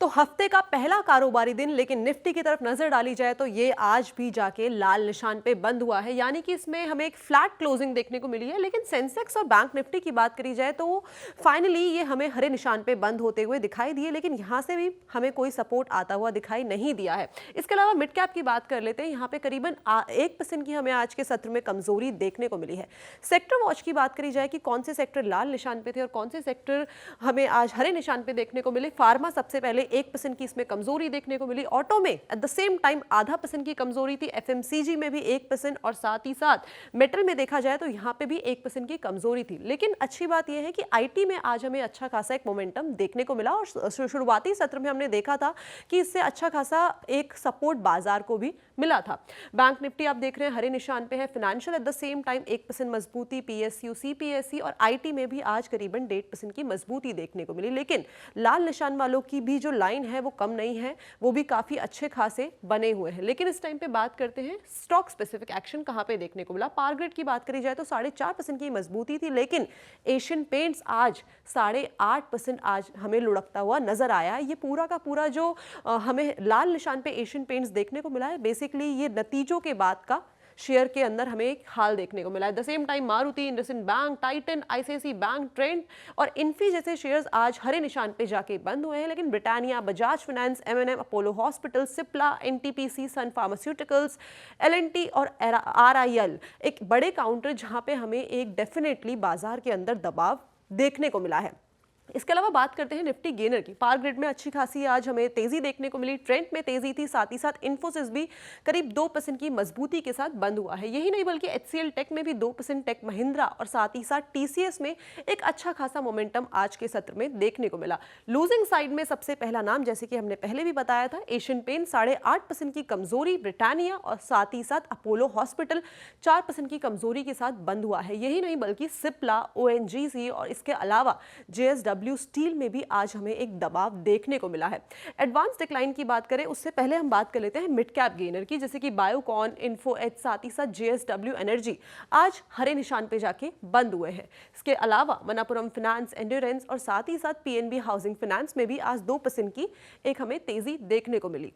तो हफ्ते का पहला कारोबारी दिन, लेकिन निफ्टी की तरफ नजर डाली जाए तो ये आज भी जाके लाल निशान पे बंद हुआ है, यानी कि इसमें हमें एक फ्लैट क्लोजिंग देखने को मिली है। लेकिन सेंसेक्स और बैंक निफ्टी की बात करी जाए तो फाइनली ये हमें हरे निशान पे बंद होते हुए दिखाई दिए, लेकिन यहाँ से भी हमें कोई सपोर्ट आता हुआ दिखाई नहीं दिया है। इसके अलावा मिड कैप की बात कर लेते हैं। यहाँ पे करीबन 1% की हमें आज के सत्र में कमजोरी देखने को मिली है। सेक्टर वॉच की बात करी जाए कि कौन से सेक्टर लाल निशान पे थे और कौन से सेक्टर हमें आज हरे निशान पे देखने को मिले। फार्मा सबसे पहले 1% की इसमें कमजोरी देखने को मिली। ऑटो में एट द सेम टाइम 0.5% की कमजोरी थी। एफएमसीजी में भी 1% और साथ ही साथ मेटल में देखा जाए तो यहां पे भी 1% की कमजोरी थी। लेकिन अच्छी बात यह है कि आईटी में आज हमें अच्छा खासा एक मोमेंटम देखने को मिला और शुरुआती सत्र में हमने देखा था कि इससे अच्छा खासा एक सपोर्ट बाजार को भी मिला था। बैंक निफ्टी आप देख रहे हैं हरे निशान पे है। Financial at the same time 1% मजबूती। पीएसयू, सीपीएसई और आईटी में भी आज करीबन 1.5% की मजबूती देखने को मिली। लेकिन लाल निशान वालों की भी जो लाइन है वो कम नहीं है, वो भी काफी अच्छे खासे बने हुए हैं। लेकिन इस टाइम पे बात करते हैं स्टॉक स्पेसिफिक एक्शन कहां पे देखने को मिला। पावर ग्रिड की बात करी जाए तो 4.5% की मजबूती थी, लेकिन एशियन पेंट्स आज 8.5% आज हमें लुढ़कता हुआ नजर आया है। ये पूरा का पूरा जो हमें लाल निशान पे एशियन पेंट्स देखने को मिला है, बेसिकली ये नतीजों के बाद का शेयर के अंदर हमें एक हाल देखने को मिला है। The same time Maruti, IndusInd Bank, Titan, ICIC Bank, Trent और इन्फी जैसे शेयर्स आज हरे निशान पे जाके बंद हुए हैं। लेकिन Britannia, Bajaj Finance, M&M, Apollo Hospital, Cipla, NTPC, Sun Pharmaceuticals, L&T और आरआईएल एक बड़े काउंटर जहां पे हमें एक डेफिनेटली बाजार के अंदर दबाव देखने को मिला है। इसके अलावा बात करते हैं निफ्टी गेनर की। पावर ग्रिड में अच्छी खासी आज हमें तेजी देखने को मिली। ट्रेंड में तेजी थी, साथ ही साथ इन्फोसिस भी करीब 2% की मजबूती के साथ बंद हुआ है। यही नहीं बल्कि एचसीएल टेक में भी 2%, टेक महिंद्रा और साथ ही साथ टीसीएस में एक अच्छा खासा मोमेंटम आज के सत्र में देखने को मिला। लूजिंग साइड में सबसे पहला नाम, जैसे कि हमने पहले भी बताया था, एशियन पेंट 8.5% की कमजोरी, ब्रिटानिया और साथ ही साथ अपोलो हॉस्पिटल 4% की कमजोरी के साथ बंद हुआ है। यही नहीं बल्कि सिप्ला, ओएनजीसी और इसके अलावा जेएसडब्ल्यू स्टील में भी आज हमें एक दबाव देखने को मिला है। एडवांस डिक्लाइन की बात करें उससे पहले हम बात कर लेते हैं मिड कैप गेनर की, जैसे कि बायोकॉन, इन्फो एच, साथ ही साथ जेएसडब्ल्यू एनर्जी आज हरे निशान पे जाके बंद हुए हैं। इसके अलावा मनापुरम फाइनेंस, एंड्योरेंस और साथ ही साथ पीएनबी हाउसिंग फाइनेंस में भी आज 2% की एक हमें तेजी देखने को मिली।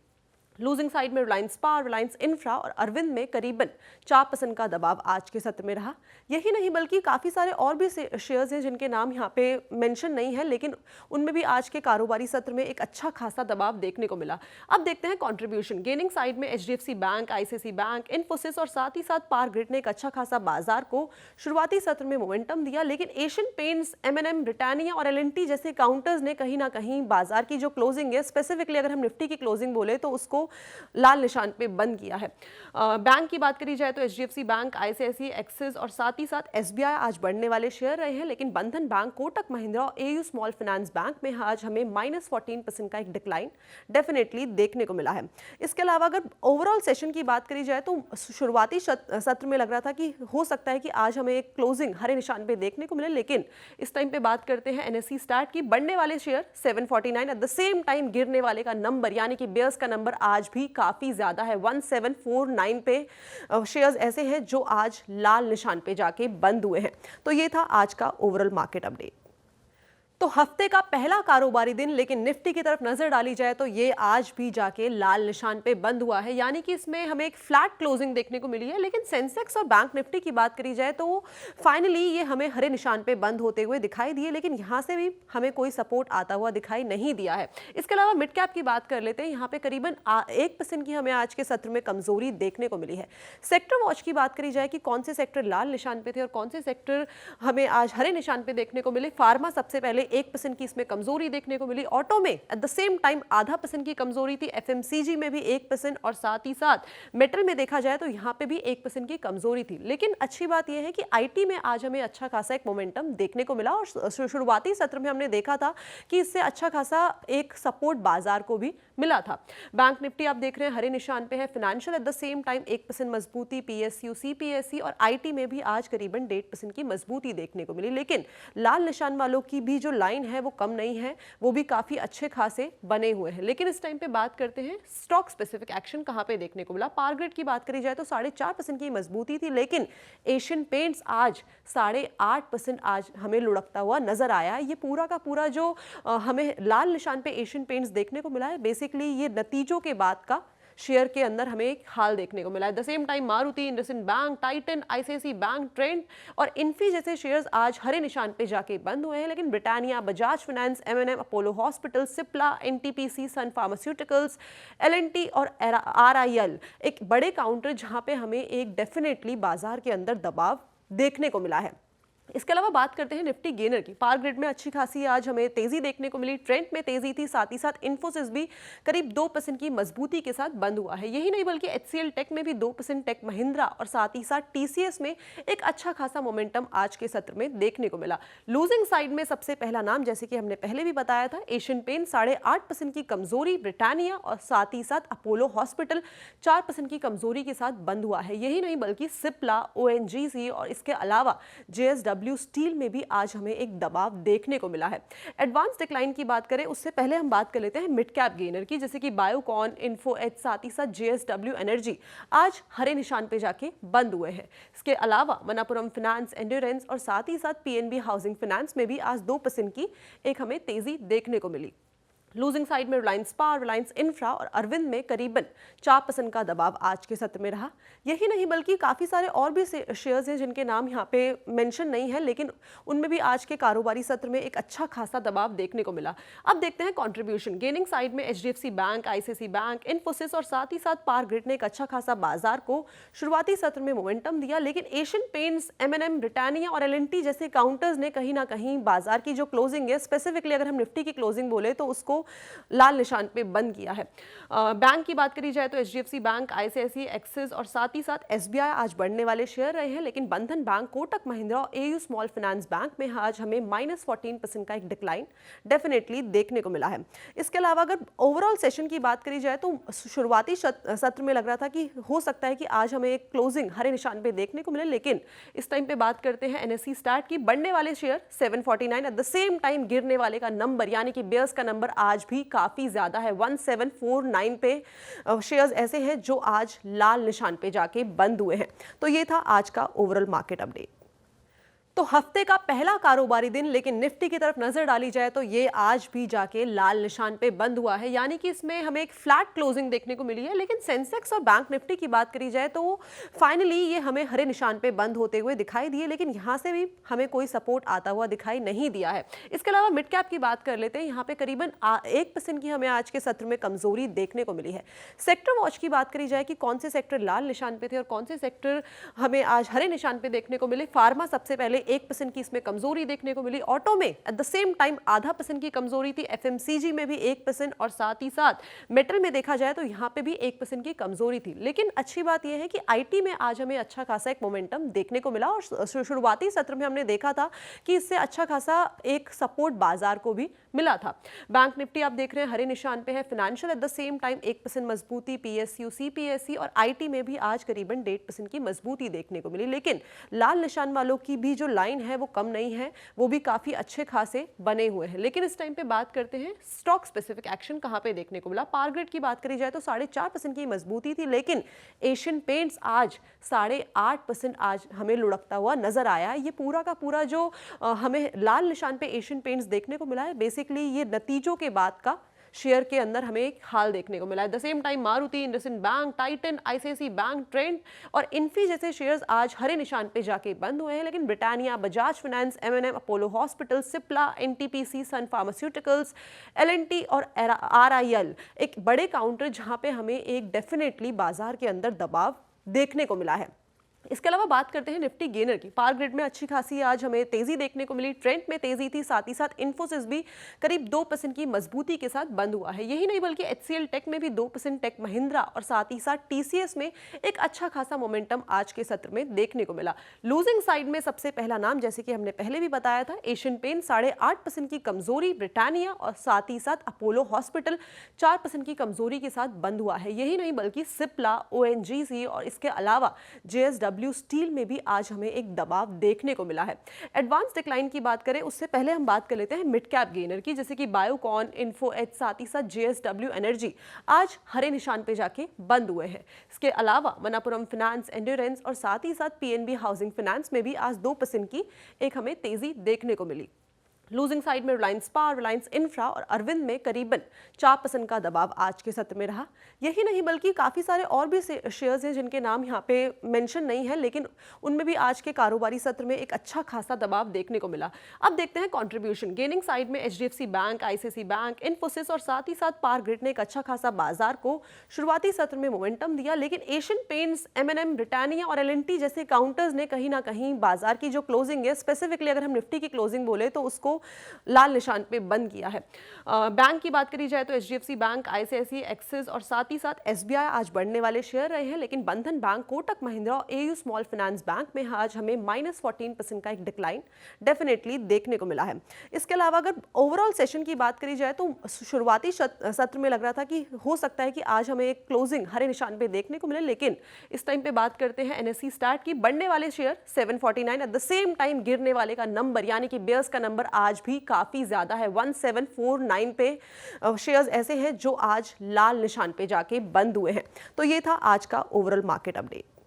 लूजिंग साइड में रिलायंस पावर, रिलायंस इंफ्रा और अरविंद में करीबन 4% का दबाव आज के सत्र में रहा। यही नहीं बल्कि काफ़ी सारे और भी शेयर्स हैं जिनके नाम यहाँ पे मेंशन नहीं है, लेकिन उनमें भी आज के कारोबारी सत्र में एक अच्छा खासा दबाव देखने को मिला। अब देखते हैं कंट्रीब्यूशन। गेनिंग साइड में HDFC bank, ICICI bank, Infosys और साथ ही साथ पावर ग्रिड ने एक अच्छा खासा बाजार को शुरुआती सत्र में मोमेंटम दिया। लेकिन एशियन पेंट्स, एमएनएम, ब्रिटानिया और एलएनटी जैसे काउंटर्स ने कहीं ना कहीं बाजार की जो क्लोजिंग है, स्पेसिफिकली अगर हम निफ्टी की क्लोजिंग बोले तो उसको लाल निशान पे बंद किया है। बैंक की बात करी जाए तो एचडीएफसी बैंक, आईसीआईसी, एक्सिस और साथ ही साथ एसबीआई आज बढ़ने वाले शेयर रहे हैं। लेकिन बंधन बैंक, कोटक महिंद्रा और एयू स्मॉल फाइनेंस बैंक में आज हमें -14% का एक डिक्लाइन डेफिनेटली देखने को मिला है। इसके अलावा अगर ओवरऑल सेशन की बात करी जाए तो शुरुआती सत्र में लग रहा था कि हो सकता है कि आज हमें एक क्लोजिंग हरे निशान पे देखने को मिले। लेकिन इस टाइम पे बात करते हैं एनएससी स्टार्ट की। बढ़ने वाले share 749, at the same time गिरने वाले का नंबर यानी कि बेयर्स का नंबर आज भी काफी ज्यादा है। 1749 पे शेयर्स ऐसे हैं जो आज लाल निशान पे जाके बंद हुए हैं। तो ये था आज का ओवरऑल मार्केट अपडेट। तो हफ्ते का पहला कारोबारी दिन, लेकिन निफ्टी की तरफ नजर डाली जाए तो ये आज भी जाके लाल निशान पे बंद हुआ है, यानी कि इसमें हमें एक फ्लैट क्लोजिंग देखने को मिली है। लेकिन सेंसेक्स और बैंक निफ्टी की बात करी जाए तो फाइनली ये हमें हरे निशान पे बंद होते हुए दिखाई दिए, लेकिन यहाँ से भी हमें कोई सपोर्ट आता हुआ दिखाई नहीं दिया है। इसके अलावा मिड कैप की बात कर लेते हैं। यहाँ पे करीबन 1% की हमें आज के सत्र में कमजोरी देखने को मिली है। सेक्टर वॉच की बात करी जाए कि कौन से सेक्टर लाल निशान पे थे और कौन से सेक्टर हमें आज हरे निशान पे देखने को मिले। फार्मा सबसे पहले 1% की इसमें कमजोरी देखने को मिली। ऑटो में एट द सेम टाइम 0.5% की कमजोरी थी। एफएमसीजी में भी 1% और साथ ही साथ मेटल में देखा जाए तो यहां पे भी 1% की कमजोरी थी। लेकिन अच्छी बात यह है कि आईटी में आज हमें अच्छा खासा एक मोमेंटम देखने को मिला और शुरुआती सत्र में हमने देखा था कि इससे अच्छा खासा एक सपोर्ट बाजार को भी मिला था। बैंक निफ्टी आप देख रहे हैं हरे निशान पे है। Financial at the same time 1% मजबूती। पीएसयू, सीपीएसई और आईटी में भी आज करीबन 1.5% की मजबूती देखने को मिली। लेकिन लाल निशान वालों की भी जो लाइन है वो कम नहीं है, वो भी काफ़ी अच्छे खासे बने हुए हैं। लेकिन इस टाइम पे बात करते हैं स्टॉक स्पेसिफिक एक्शन कहाँ पे देखने को मिला। पावर ग्रिड की बात करी जाए तो 4.5% की मजबूती थी, लेकिन एशियन पेंट्स आज 8.5% आज हमें लुढ़कता हुआ नजर आया है। ये पूरा का पूरा जो हमें लाल निशान पे एशियन पेंट्स देखने को मिला है, बेसिकली ये नतीजों के बाद का शेयर के अंदर हमें एक हाल देखने को मिला है। The same time Maruti, IndusInd Bank, Titan, ICIC Bank, Trent और इन्फी जैसे शेयर्स आज हरे निशान पे जाके बंद हुए हैं, लेकिन Britannia, Bajaj Finance, M&M, Apollo Hospital, Cipla, NTPC, Sun Pharmaceuticals, L&T और आरआईएल एक बड़े काउंटर जहां पे हमें एक डेफिनेटली बाजार के अंदर दबाव देखने को मिला है। इसके अलावा बात करते हैं निफ्टी गेनर की। पावर ग्रिड में अच्छी खासी आज हमें तेजी देखने को मिली, ट्रेंड में तेजी थी, साथ ही साथ इन्फोसिस भी करीब 2% की मजबूती के साथ बंद हुआ है। यही नहीं बल्कि एचसीएल टेक में भी 2%, टेक महिंद्रा और साथ ही साथ टीसीएस में एक अच्छा खासा मोमेंटम आज के सत्र में देखने को मिला। लूजिंग साइड में सबसे पहला नाम, जैसे कि हमने पहले भी बताया था, एशियन पेंट 8.5% की कमजोरी, ब्रिटानिया और साथ ही साथ अपोलो हॉस्पिटल 4% की कमजोरी के साथ बंद हुआ है। यही नहीं बल्कि सिप्ला, ओएनजीसी और इसके अलावा जेएसडब्ल्यू स्टील में भी आज हमें एक दबाव देखने को मिला है। एडवांस डिक्लाइन की बात करें उससे पहले हम बात कर लेते हैं मिड कैप गेनर की, जैसे कि बायोकॉन, इन्फो एच, साथ ही साथ जेएसडब्ल्यू एनर्जी आज हरे निशान पे जाके बंद हुए हैं। इसके अलावा मनापुरम फाइनेंस, एंड्योरेंस और साथ ही साथ पीएनबी हाउसिंग फाइनेंस में भी आज 2% की एक हमें तेजी देखने को मिली। लूजिंग साइड में रिलायंस पावर, रिलायंस इंफ्रा और अरविंद में करीबन 4% का दबाव आज के सत्र में रहा। यही नहीं बल्कि काफ़ी सारे और भी शेयर्स हैं जिनके नाम यहाँ पे मेंशन नहीं है, लेकिन उनमें भी आज के कारोबारी सत्र में एक अच्छा खासा दबाव देखने को मिला। अब देखते हैं कंट्रीब्यूशन। गेनिंग साइड में HDFC bank, ICICI bank, Infosys और साथ ही साथ पावर ग्रिड ने एक अच्छा खासा बाजार को शुरुआती सत्र में मोमेंटम दिया, लेकिन एशियन पेंट्स, एमएनएम, ब्रिटानिया और एलएनटी जैसे काउंटर्स ने कहीं ना कहीं बाजार की जो क्लोजिंग है, स्पेसिफिकली अगर हम निफ्टी की क्लोजिंग बोले तो उसको लाल निशान पे बंद किया है। बैंक की बात करी जाए तो एचडीएफसी बैंक, आईसीआईसी, एक्सिस और साथ ही साथ एसबीआई आज बढ़ने वाले शेयर रहे हैं, लेकिन बंधन बैंक, कोटक महिंद्रा और एयू स्मॉल फाइनेंस बैंक में आज हमें -14% का एक डिक्लाइन डेफिनेटली देखने को मिला है। इसके अलावा अगर ओवरऑल सेशन की बात करी जाए तो शुरुआती सत्र में लग रहा था कि हो सकता है कि आज हमें एक क्लोजिंग हरे निशान पे देखने को मिले, लेकिन इस टाइम पे बात करते हैं एनएससी स्टार्ट की। बढ़ने वाले share 749, at the same time गिरने वाले का नंबर यानी कि बेयर्स का नंबर आज भी काफी ज्यादा है। 1749 पे शेयर्स ऐसे हैं जो आज लाल निशान पे जाके बंद हुए हैं। तो ये था आज का ओवरऑल मार्केट अपडेट। तो हफ्ते का पहला कारोबारी दिन, लेकिन निफ्टी की तरफ नजर डाली जाए तो ये आज भी जाके लाल निशान पे बंद हुआ है, यानी कि इसमें हमें एक फ्लैट क्लोजिंग देखने को मिली है। लेकिन सेंसेक्स और बैंक निफ्टी की बात करी जाए तो फाइनली ये हमें हरे निशान पे बंद होते हुए दिखाई दिए, लेकिन यहाँ से भी हमें कोई सपोर्ट आता हुआ दिखाई नहीं दिया है। इसके अलावा मिड कैप की बात कर लेते हैं। यहाँ पे करीबन 1% की हमें आज के सत्र में कमजोरी देखने को मिली है। सेक्टर वॉच की बात करी जाए कि कौन से सेक्टर लाल निशान पे थे और कौन से सेक्टर हमें आज हरे निशान पे देखने को मिले। फार्मा सबसे पहले 1% की इसमें कमजोरी देखने को मिली। ऑटो में एट द सेम टाइम 0.5% की कमजोरी थी। एफएमसीजी में भी 1% और साथ ही साथ मेटल में देखा जाए तो यहां पे भी 1% की कमजोरी थी। लेकिन अच्छी बात यह है कि आईटी में आज हमें अच्छा खासा एक मोमेंटम देखने को मिला और शुरुआती सत्र में हमने देखा था कि इससे अच्छा खासा एक सपोर्ट बाजार को भी मिला था। बैंक निफ्टी आप देख रहे हैं हरे निशान पे है। Financial at the same time 1% मजबूती। पीएसयू, सीपीएसई और आईटी में भी आज करीबन 1.5% की मजबूती देखने को मिली। लेकिन लाल निशान वालों की भी जो लाइन है वो कम नहीं है, वो भी काफी अच्छे खासे बने हुए हैं। लेकिन इस टाइम पे बात करते हैं स्टॉक स्पेसिफिक एक्शन कहां पे देखने को मिला। पावर ग्रिड की बात करी जाए तो 4.5% की मजबूती थी, लेकिन एशियन पेंट्स आज 8.5% आज हमें लुढ़कता हुआ नजर आया है। ये पूरा का पूरा जो हमें लाल निशान पे एशियन पेंट्स देखने को मिला है, बेसिकली ये नतीजों के बाद का शेयर के अंदर हमें एक हाल देखने को मिला है। The same time Maruti, IndusInd Bank, Titan, ICIC Bank, Trent और इन्फी जैसे शेयर्स आज हरे निशान पे जाके बंद हुए हैं, लेकिन Britannia, Bajaj Finance, M&M, Apollo Hospital, Cipla, NTPC, Sun Pharmaceuticals, L&T और आरआईएल एक बड़े काउंटर जहां पे हमें एक डेफिनेटली बाजार के अंदर दबाव देखने को मिला है। इसके अलावा बात करते हैं निफ्टी गेनर की। पावर ग्रिड में अच्छी खासी आज हमें तेजी देखने को मिली। ट्रेंड में तेजी थी, साथ ही साथ इन्फोसिस भी करीब 2% की मजबूती के साथ बंद हुआ है। यही नहीं बल्कि एचसीएल टेक में भी 2%, टेक महिंद्रा और साथ ही साथ टीसीएस में एक अच्छा खासा मोमेंटम आज के सत्र में देखने को मिला। लूजिंग साइड में सबसे पहला नाम, जैसे कि हमने पहले भी बताया था, एशियन पेंट 8.5% की कमजोरी, ब्रिटानिया और साथ ही साथ अपोलो हॉस्पिटल 4% की कमजोरी के साथ बंद हुआ है। यही नहीं बल्कि सिप्ला, ओएनजीसी और इसके अलावा जेएसडब्ल्यू JSW स्टील में भी आज हमें एक दबाव देखने को मिला है। एडवांस डिक्लाइन की बात करें उससे पहले हम बात कर लेते हैं मिड कैप गेनर की, जैसे कि बायोकॉन, इन्फो एज, साथ ही साथ JSW एनर्जी आज हरे निशान पे जाके बंद हुए हैं। इसके अलावा मनापुरम फाइनेंस, एंड्योरेंस और साथ ही साथ PNB हाउसिंग फाइनेंस में भी आज 2% की एक हमें तेजी देखने को मिली। लूजिंग साइड में रिलायंस पावर, रिलायंस इंफ्रा और अरविंद में करीबन 4% का दबाव आज के सत्र में रहा। यही नहीं बल्कि काफ़ी सारे और भी शेयर्स हैं जिनके नाम यहाँ पे मेंशन नहीं है, लेकिन उनमें भी आज के कारोबारी सत्र में एक अच्छा खासा दबाव देखने को मिला। अब देखते हैं कंट्रीब्यूशन। गेनिंग साइड में HDFC bank, ICICI bank, Infosys और साथ ही साथ पावर ग्रिड ने एक अच्छा खासा बाजार को शुरुआती सत्र में मोमेंटम दिया, लेकिन एशियन पेंट्स, M&M, ब्रिटानिया और L&T जैसे काउंटर्स ने कहीं ना कहीं बाजार की जो क्लोजिंग है, स्पेसिफिकली अगर हम निफ्टी की क्लोजिंग बोले तो उसको लाल निशान पे बंद किया है। बैंक की बात करी जाए तो HDFC बैंक, ICICI, एक्सिस और साथ ही साथ SBI आज बढ़ने वाले शेयर रहे हैं, लेकिन बंधन बैंक, कोटक महिंद्रा और AU स्मॉल फाइनेंस बैंक में आज हमें -14% का एक डिक्लाइन डेफिनेटली देखने को मिला है। इसके अलावा अगर ओवरऑल सेशन की बात करी जाए तो शुरुआती सत्र में लग रहा था कि हो सकता है कि आज हमें एक क्लोजिंग हरे निशान पे देखने को मिले, लेकिन इस टाइम पे बात करते हैं NSE स्टार्ट की, बढ़ने वाले share 749, at the same time गिरने वाले का नंबर यानी कि बेयर्स का नंबर आज भी काफी ज्यादा है। 1749 पे शेयर्स ऐसे हैं जो आज लाल निशान पे जाके बंद हुए हैं। तो ये था आज का ओवरऑल मार्केट अपडेट।